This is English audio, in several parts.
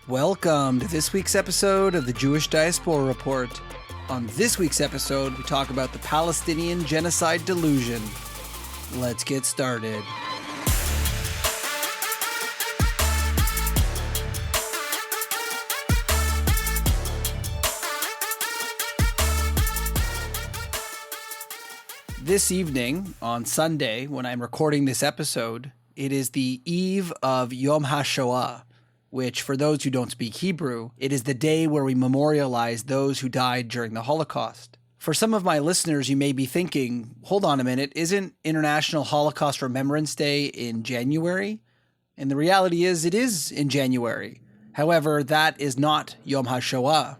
Welcome to this week's episode of the Jewish Diaspora Report. On this week's episode, we talk about the Palestinian Genocide Delusion. Let's get started. This evening, on Sunday, when I'm recording this episode, it is the eve of Yom HaShoah, which, for those who don't speak Hebrew, it is the day where we memorialize those who died during the Holocaust. For some of my listeners, you may be thinking, hold on a minute, isn't International Holocaust Remembrance Day in January? And the reality is, it is in January. However, that is not Yom HaShoah.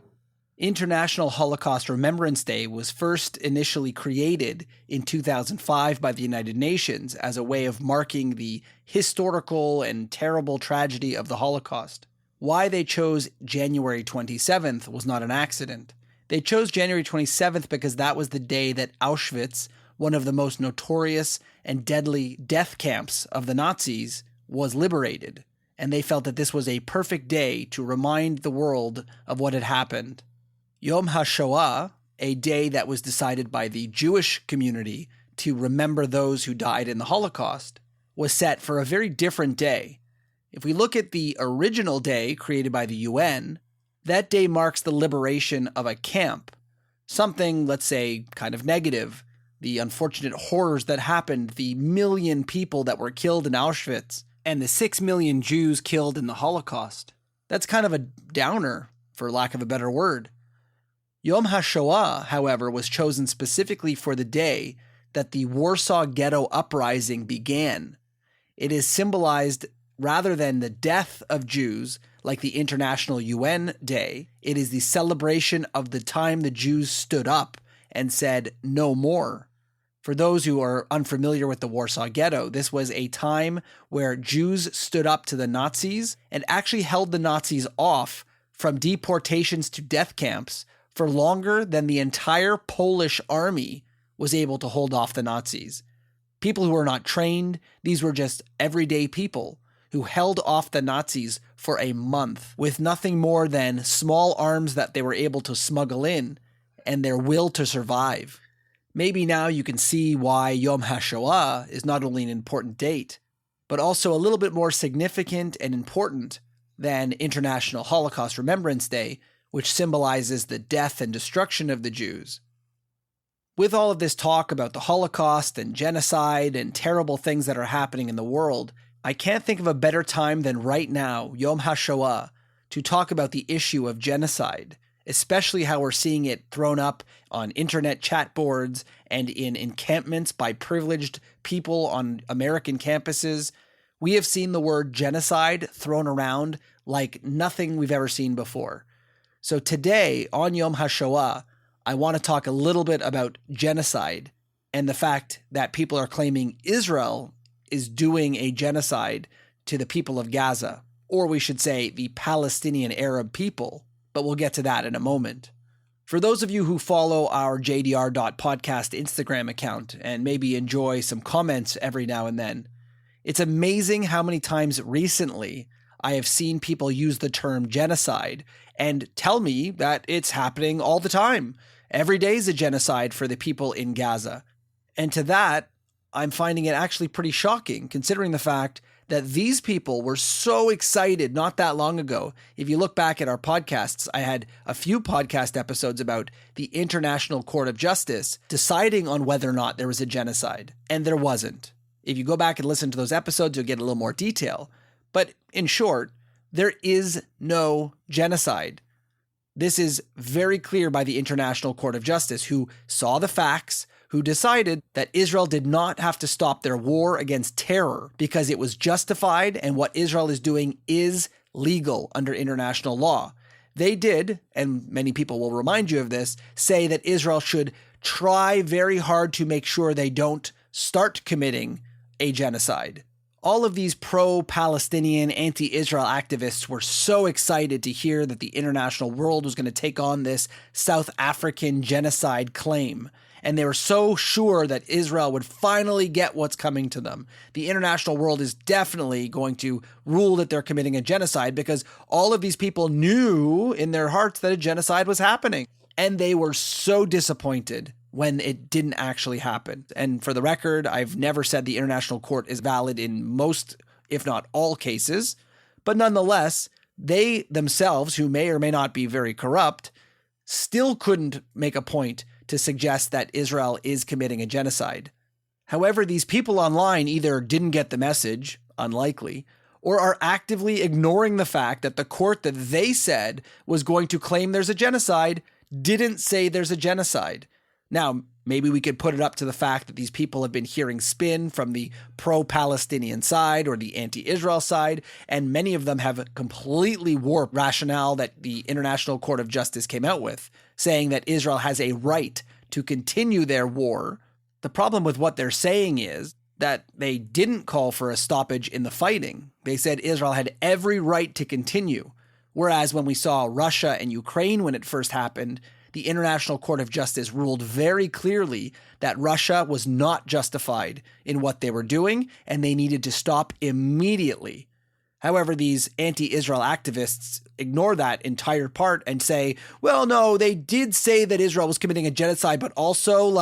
International Holocaust Remembrance Day was first initially created in 2005 by the United Nations as a way of marking the historical and terrible tragedy of the Holocaust. Why they chose January 27th was not an accident. They chose January 27th because that was the day that Auschwitz, one of the most notorious and deadly death camps of the Nazis, was liberated. And they felt that this was a perfect day to remind the world of what had happened. Yom HaShoah, a day that was decided by the Jewish community to remember those who died in the Holocaust, was set for a very different day. If we look at the original day created by the UN, that day marks the liberation of a camp. Something, let's say, kind of negative. The unfortunate horrors that happened, the 1 million people that were killed in Auschwitz, and the 6 million Jews killed in the Holocaust. That's kind of a downer, for lack of a better word. Yom HaShoah, however, was chosen specifically for the day that the Warsaw Ghetto Uprising began. It is symbolized, rather than the death of Jews, like the International UN Day, it is the celebration of the time the Jews stood up and said, no more. For those who are unfamiliar with the Warsaw Ghetto, this was a time where Jews stood up to the Nazis and actually held the Nazis off from deportations to death camps for longer than the entire Polish army was able to hold off the Nazis. People who were not trained, these were just everyday people who held off the Nazis for a month with nothing more than small arms that they were able to smuggle in and their will to survive. Maybe now you can see why Yom HaShoah is not only an important date, but also a little bit more significant and important than International Holocaust Remembrance Day, which symbolizes the death and destruction of the Jews. With all of this talk about the Holocaust and genocide and terrible things that are happening in the world, I can't think of a better time than right now, Yom HaShoah, to talk about the issue of genocide, especially how we're seeing it thrown up on internet chat boards and in encampments by privileged people on American campuses. We have seen the word genocide thrown around like nothing we've ever seen before. So today, on Yom HaShoah, I want to talk a little bit about genocide and the fact that people are claiming Israel is doing a genocide to the people of Gaza, or we should say the Palestinian Arab people, but we'll get to that in a moment. For those of you who follow our jdr.podcast Instagram account and maybe enjoy some comments every now and then, it's amazing how many times recently I have seen people use the term genocide and tell me that it's happening all the time. Every day is a genocide for the people in Gaza. And to that, I'm finding it actually pretty shocking, considering the fact that these people were so excited not that long ago. If you look back at our podcasts, I had a few podcast episodes about the International Court of Justice deciding on whether or not there was a genocide, and there wasn't. If you go back and listen to those episodes, you'll get a little more detail. But in short, there is no genocide. This is very clear by the International Court of Justice, who saw the facts, who decided that Israel did not have to stop their war against terror because it was justified and what Israel is doing is legal under international law. They did, and many people will remind you of this, say that Israel should try very hard to make sure they don't start committing a genocide. All of these pro-Palestinian, anti-Israel activists were so excited to hear that the international world was going to take on this South African genocide claim. and they were so sure that Israel would finally get what's coming to them. The international world is definitely going to rule that they're committing a genocide because all of these people knew in their hearts that a genocide was happening. And they were so disappointed when it didn't actually happen. And for the record, I've never said the international court is valid in most, if not all cases. But nonetheless, they themselves, who may or may not be very corrupt, still couldn't make a point to suggest that Israel is committing a genocide. However, these people online either didn't get the message, unlikely, or are actively ignoring the fact that the court that they said was going to claim there's a genocide didn't say there's a genocide. Now, maybe we could put it up to the fact that these people have been hearing spin from the pro-Palestinian side or the anti-Israel side, and many of them have completely warped rationale that the International Court of Justice came out with, saying that Israel has a right to continue their war. The problem with what they're saying is that they didn't call for a stoppage in the fighting. They said Israel had every right to continue, whereas when we saw Russia and Ukraine when it first happened, the International Court of Justice ruled very clearly that Russia was not justified in what they were doing, and they needed to stop immediately. However, these anti-Israel activists ignore that entire part and say, well, no, they did say that Israel was committing a genocide, but also,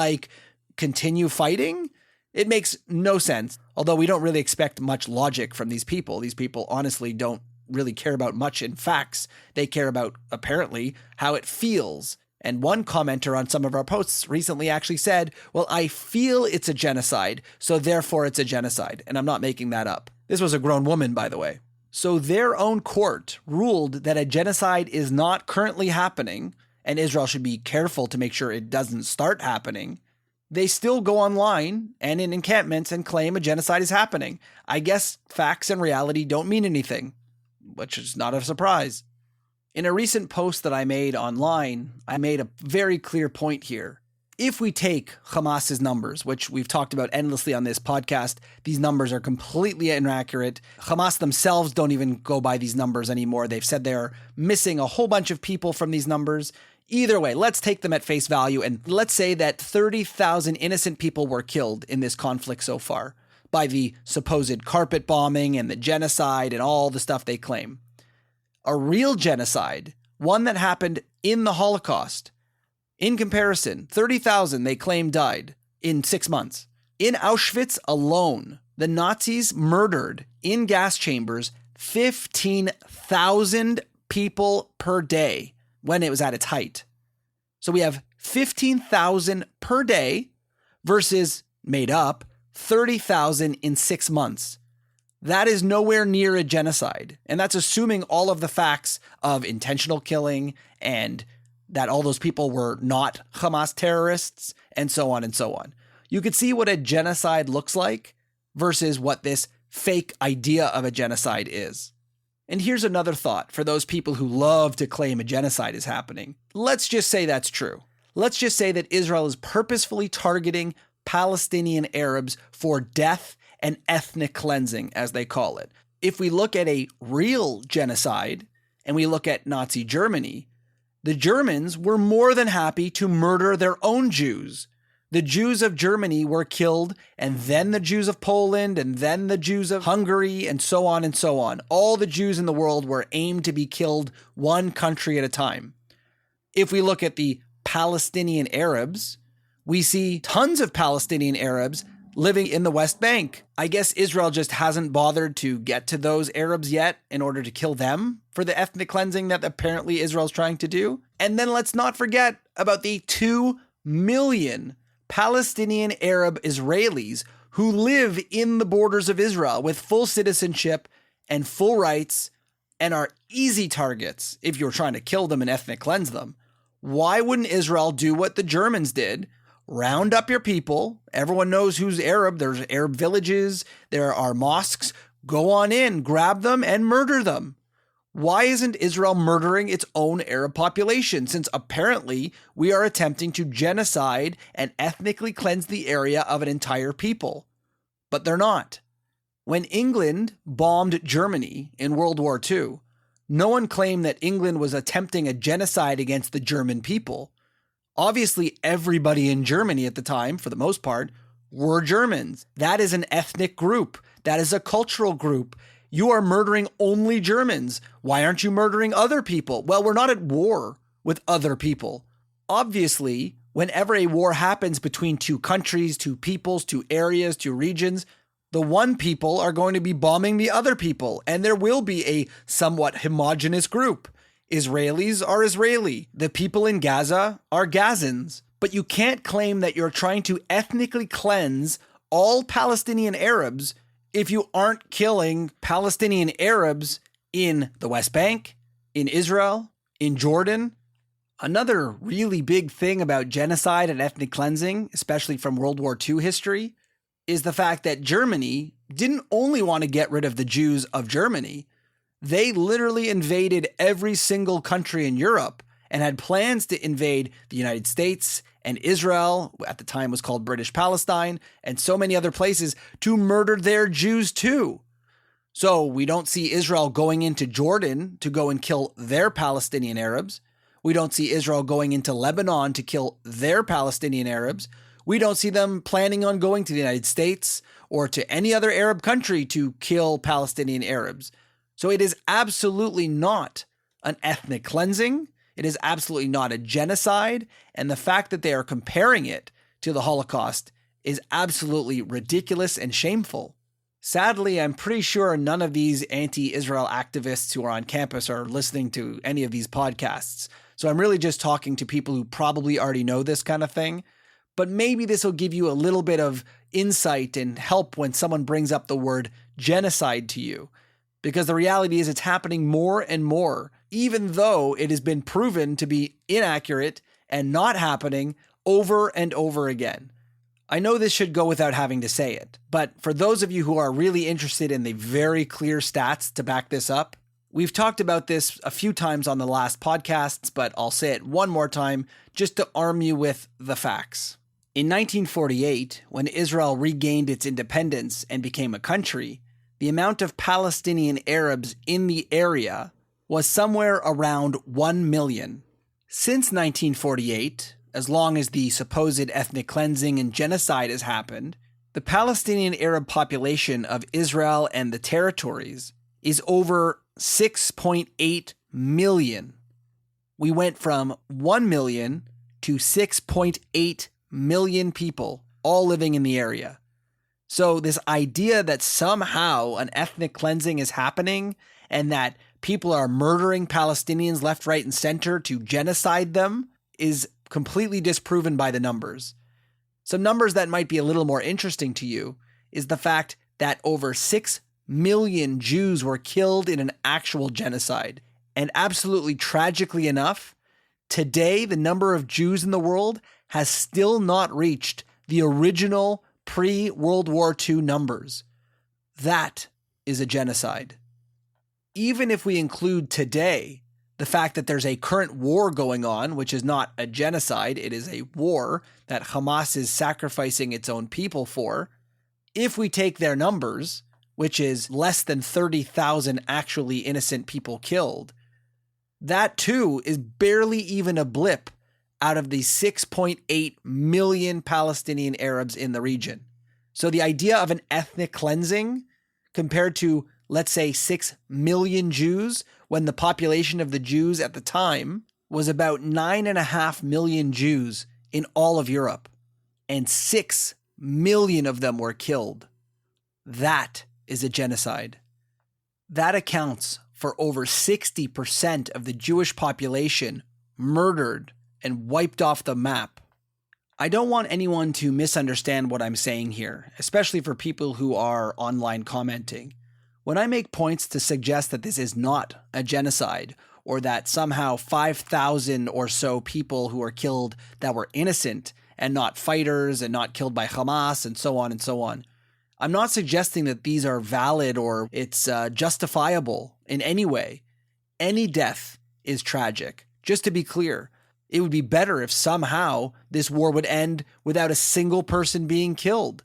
continue fighting? It makes no sense, although we don't really expect much logic from these people. These people honestly don't really care about much in facts. They care about, apparently, how it feels. And one commenter on some of our posts recently actually said, well, I feel it's a genocide, so therefore it's a genocide. And I'm not making that up. This was a grown woman, by the way. So their own court ruled that a genocide is not currently happening, and Israel should be careful to make sure it doesn't start happening. They still go online and in encampments and claim a genocide is happening. I guess facts and reality don't mean anything, which is not a surprise. In a recent post that I made online, I made a very clear point here. If we take Hamas's numbers, which we've talked about endlessly on this podcast, these numbers are completely inaccurate. Hamas themselves don't even go by these numbers anymore. They've said they're missing a whole bunch of people from these numbers. Either way, let's take them at face value, and let's say that 30,000 innocent people were killed in this conflict so far by the supposed carpet bombing and the genocide and all the stuff they claim. A real genocide, one that happened in the Holocaust. In comparison, 30,000 they claim died in 6 months. In Auschwitz alone, the Nazis murdered in gas chambers 15,000 people per day when it was at its height. So we have 15,000 per day versus, made up, 30,000 in 6 months. That is nowhere near a genocide. And that's assuming all of the facts of intentional killing and that all those people were not Hamas terrorists and so on and so on. You could see what a genocide looks like versus what this fake idea of a genocide is. And here's another thought for those people who love to claim a genocide is happening. Let's just say that's true. Let's just say that Israel is purposefully targeting Palestinian Arabs for death and ethnic cleansing, as they call it. If we look at a real genocide and we look at Nazi Germany, the Germans were more than happy to murder their own Jews. The Jews of Germany were killed, and then the Jews of Poland, and then the Jews of Hungary, and so on and so on. All the Jews in the world were aimed to be killed one country at a time. If we look at the Palestinian Arabs, we see tons of Palestinian Arabs living in the West Bank. I guess Israel just hasn't bothered to get to those Arabs yet in order to kill them for the ethnic cleansing that apparently Israel's trying to do. And then let's not forget about the 2 million Palestinian Arab Israelis who live in the borders of Israel with full citizenship and full rights and are easy targets if you're trying to kill them and ethnic cleanse them. Why wouldn't Israel do what the Germans did? Round up your people. Everyone knows who's Arab. There's Arab villages. There are mosques. Go on in, grab them and murder them. Why isn't Israel murdering its own Arab population, since apparently we are attempting to genocide and ethnically cleanse the area of an entire people? But they're not. When England bombed Germany in World War II, no one claimed that England was attempting a genocide against the German people. Obviously, everybody in Germany at the time, for the most part, were Germans. That is an ethnic group. That is a cultural group. You are murdering only Germans. Why aren't you murdering other people? Well, we're not at war with other people. Obviously, whenever a war happens between two countries, two peoples, two areas, two regions, the one people are going to be bombing the other people, and there will be a somewhat homogenous group. Israelis are Israeli. The people in Gaza are Gazans. But you can't claim that you're trying to ethnically cleanse all Palestinian Arabs if you aren't killing Palestinian Arabs in the West Bank, in Israel, in Jordan. Another really big thing about genocide and ethnic cleansing, especially from World War II history, is the fact that Germany didn't only want to get rid of the Jews of Germany. They literally invaded every single country in Europe and had plans to invade the United States and Israel, at the time was called British Palestine, and so many other places to murder their Jews too. So we don't see Israel going into Jordan to go and kill their Palestinian Arabs. We don't see Israel going into Lebanon to kill their Palestinian Arabs. We don't see them planning on going to the United States or to any other Arab country to kill Palestinian Arabs. So it is absolutely not an ethnic cleansing. It is absolutely not a genocide. And the fact that they are comparing it to the Holocaust is absolutely ridiculous and shameful. Sadly, I'm pretty sure none of these anti-Israel activists who are on campus are listening to any of these podcasts. So I'm really just talking to people who probably already know this kind of thing. But maybe this will give you a little bit of insight and help when someone brings up the word genocide to you. Because the reality is it's happening more and more, even though it has been proven to be inaccurate and not happening over and over again. I know this should go without having to say it, but for those of you who are really interested in the very clear stats to back this up, we've talked about this a few times on the last podcasts, but I'll say it one more time just to arm you with the facts. In 1948, when Israel regained its independence and became a country, the amount of Palestinian Arabs in the area was somewhere around 1 million. Since 1948, as long as the supposed ethnic cleansing and genocide has happened, the Palestinian Arab population of Israel and the territories is over 6.8 million. We went from 1 million to 6.8 million people all living in the area. So this idea that somehow an ethnic cleansing is happening and that people are murdering Palestinians left, right, and center to genocide them is completely disproven by the numbers. Some numbers that might be a little more interesting to you is the fact that over 6 million Jews were killed in an actual genocide. And absolutely tragically enough, today the number of Jews in the world has still not reached the original pre-World War II numbers. That is a genocide. Even if we include today the fact that there's a current war going on, which is not a genocide, it is a war that Hamas is sacrificing its own people for, if we take their numbers, which is less than 30,000 actually innocent people killed, that too is barely even a blip out of the 6.8 million Palestinian Arabs in the region. So the idea of an ethnic cleansing compared to, let's say, 6 million Jews, when the population of the Jews at the time was about 9.5 million Jews in all of Europe, and 6 million of them were killed. That is a genocide. That accounts for over 60% of the Jewish population murdered and wiped off the map. I don't want anyone to misunderstand what I'm saying here, especially for people who are online commenting. When I make points to suggest that this is not a genocide, or that somehow 5,000 or so people who are killed that were innocent and not fighters and not killed by Hamas and so on, I'm not suggesting that these are valid or it's justifiable in any way. Any death is tragic. Just to be clear, it would be better if somehow this war would end without a single person being killed,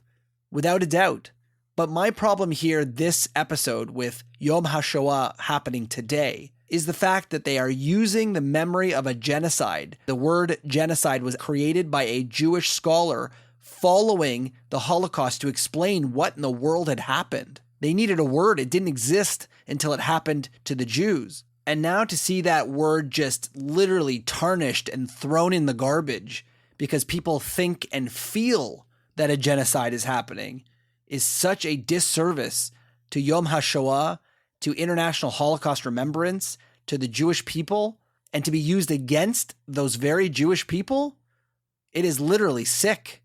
without a doubt. But my problem here, this episode with Yom HaShoah happening today, is the fact that they are using the memory of a genocide. The word genocide was created by a Jewish scholar following the Holocaust to explain what in the world had happened. They needed a word. It didn't exist until it happened to the Jews. And now to see that word just literally tarnished and thrown in the garbage because people think and feel that a genocide is happening is such a disservice to Yom HaShoah, to international Holocaust remembrance, to the Jewish people, and to be used against those very Jewish people. It is literally sick.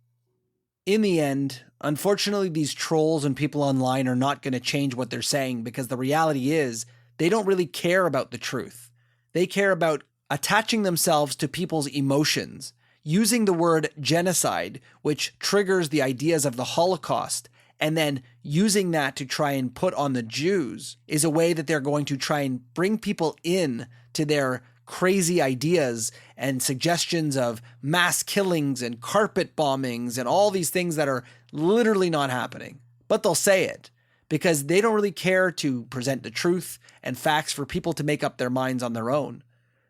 In the end, unfortunately, these trolls and people online are not going to change what they're saying, because the reality is they don't really care about the truth. They care about attaching themselves to people's emotions, using the word genocide, which triggers the ideas of the Holocaust, and then using that to try and put on the Jews is a way that they're going to try and bring people in to their crazy ideas and suggestions of mass killings and carpet bombings and all these things that are literally not happening. But they'll say it because they don't really care to present the truth and facts for people to make up their minds on their own.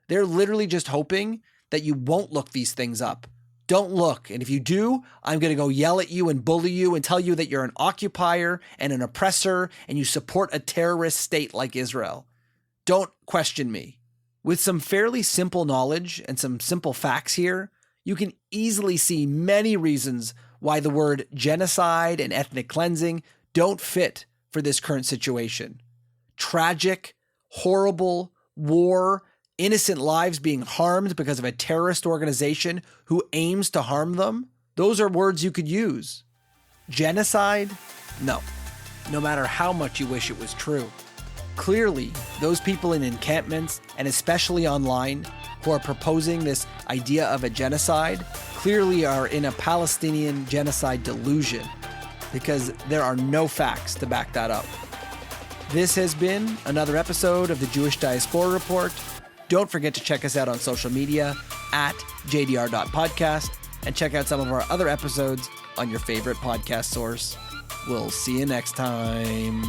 They're literally just hoping that you won't look these things up. Don't look. And if you do, I'm going to go yell at you and bully you and tell you that you're an occupier and an oppressor and you support a terrorist state like Israel. Don't question me. With some fairly simple knowledge and some simple facts here, you can easily see many reasons why the word genocide and ethnic cleansing don't fit for this current situation. Tragic, horrible, war, innocent lives being harmed because of a terrorist organization who aims to harm them. Those are words you could use. Genocide? No. No matter how much you wish it was true. Clearly, those people in encampments, and especially online, who are proposing this idea of a genocide, clearly are in a Palestinian genocide delusion, because there are no facts to back that up. This has been another episode of the Jewish Diaspora Report. Don't forget to check us out on social media at jdr.podcast and check out some of our other episodes on your favorite podcast source. We'll see you next time.